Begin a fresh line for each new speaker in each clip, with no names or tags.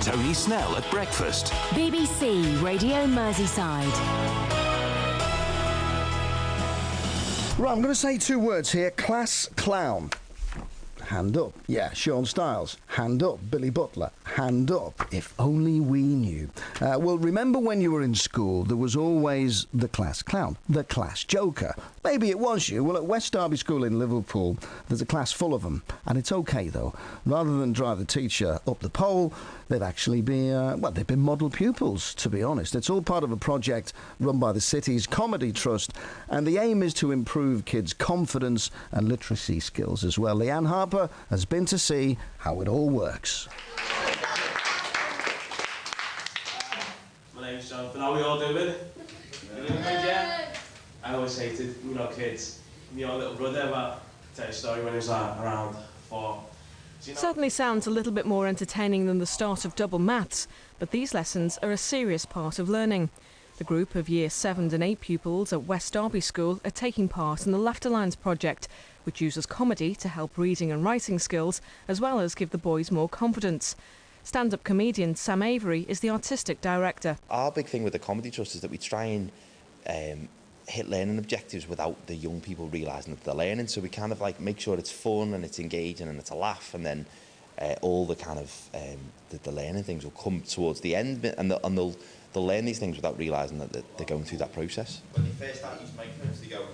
Tony Snell at breakfast.
BBC Radio Merseyside.
Right, I'm going to say two words here. Class clown. Hand up. Yeah, Sean Styles. Hand up. Billy Butler. Hand up. If only we knew. Well, remember when you were in school, there was always the class clown, the class joker. Maybe it was you. Well, at West Derby School in Liverpool, there's a class full of them. And it's okay, though. Rather than drive the teacher up the pole, they've actually been, they've been model pupils, to be honest. It's all part of a project run by the city's Comedy Trust, and the aim is to improve kids' confidence and literacy skills as well. Leanne Harper has been to see how it all works.
My name's Jonathan. How are we all doing? You doing good, yeah? I always hated, kids. My little brother, I'll tell you a story when he was around 4.
Certainly sounds a little bit more entertaining than the start of double maths, but these lessons are a serious part of learning. The group of Year 7 and 8 pupils at West Derby School are taking part in the Laughter Lines project, which uses comedy to help reading and writing skills, as well as give the boys more confidence. Stand-up comedian Sam Avery is the artistic director.
Our big thing with the Comedy Trust is that we try and hit learning objectives without the young people realising that they're learning. So we kind of make sure it's fun and it's engaging and it's a laugh, and then all the kind of the learning things will come towards the end, and they'll learn these things without realising that they're going through that process. When you first start using microphones, they go,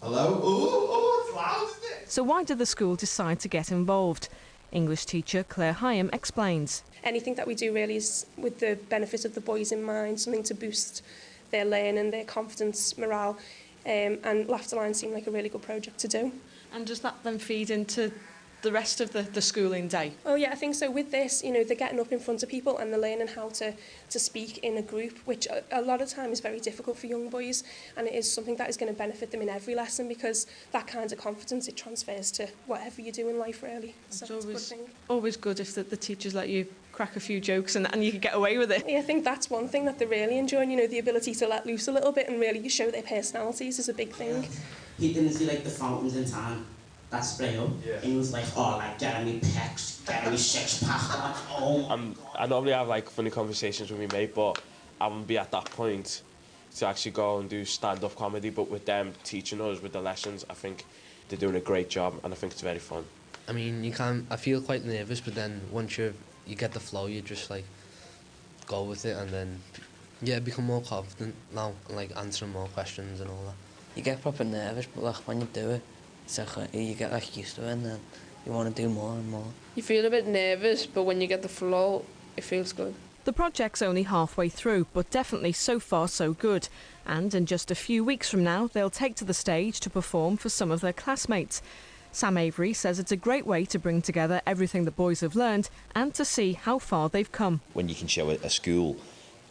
hello, oh, it's loud, isn't it?
So why did the school decide to get involved? English teacher Claire Hyam explains.
Anything that we do really is with the benefit of the boys in mind, something to boost their learning, their confidence, morale, and Laughter Line seemed like a really good project to do.
And does that then feed into the rest of the schooling day?
Oh yeah, I think so. With this, they're getting up in front of people and they're learning how to speak in a group, which a lot of time is very difficult for young boys, and it is something that is going to benefit them in every lesson, because that kind of confidence, it transfers to whatever you do in life, really. So it's a good thing.
Always good if the teachers let you crack a few jokes and you can get away with it.
Yeah, I think that's one thing that they're really enjoying, the ability to let loose a little bit and really show their personalities is a big thing.
He didn't see the fountains in time. That spray up, yeah. And he was get me pecs, get me six-pack, oh.
I normally have funny conversations with my mate, but I wouldn't be at that point to actually go and do stand-up comedy. But with them teaching us with the lessons, I think they're doing a great job, and I think it's very fun.
I mean, I feel quite nervous, but then once you get the flow, you just go with it, and then become more confident now, and answering more questions and all that.
You get proper nervous, but when you do it, you get used to it, and then you want to do more and more.
You feel a bit nervous, but when you get the flow, it feels good.
The project's only halfway through, but definitely so far so good. And in just a few weeks from now, they'll take to the stage to perform for some of their classmates. Sam Avery says it's a great way to bring together everything the boys have learned and to see how far they've come.
When you can show a school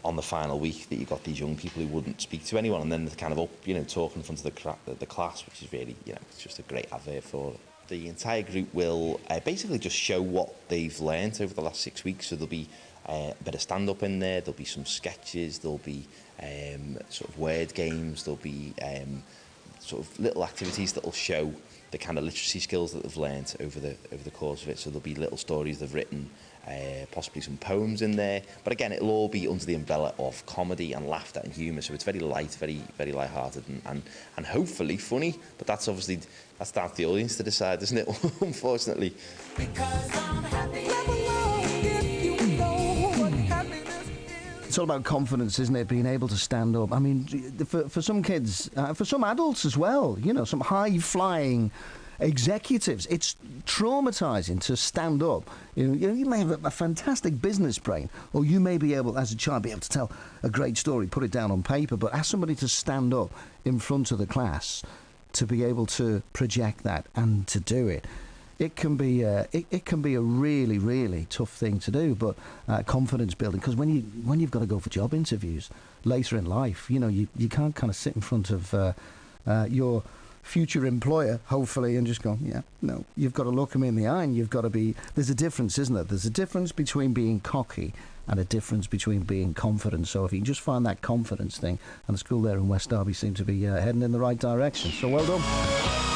on the final week that you've got these young people who wouldn't speak to anyone, and then they're kind of up, talking in front of the class, which is really, it's just a great advert for it. The entire group will basically just show what they've learnt over the last 6 weeks. So there'll be a bit of stand-up in there, there'll be some sketches, there'll be sort of word games, there'll be sort of little activities that will show the kind of literacy skills that they've learnt over the course of it. So there'll be little stories they've written, possibly some poems in there. But again, it'll all be under the umbrella of comedy and laughter and humour. So it's very light, very, very light-hearted and hopefully funny. But that's obviously, that's down to the audience to decide, isn't it? Unfortunately.
It's all about confidence, isn't it? Being able to stand up. I mean, for some kids, for some adults as well, some high-flying executives, it's traumatising to stand up. You may have a fantastic business brain, or you may be able, as a child, be able to tell a great story, put it down on paper, but ask somebody to stand up in front of the class to be able to project that and to do it. It can be a really, really tough thing to do, but confidence building, because when you've got to go for job interviews later in life, you can't kind of sit in front of your future employer, hopefully, and just go, yeah, no, you've got to look them in the eye, and you've got to be, there's a difference, isn't there? There's a difference between being cocky and a difference between being confident. So if you can just find that confidence thing, and the school there in West Derby seem to be heading in the right direction. So well done.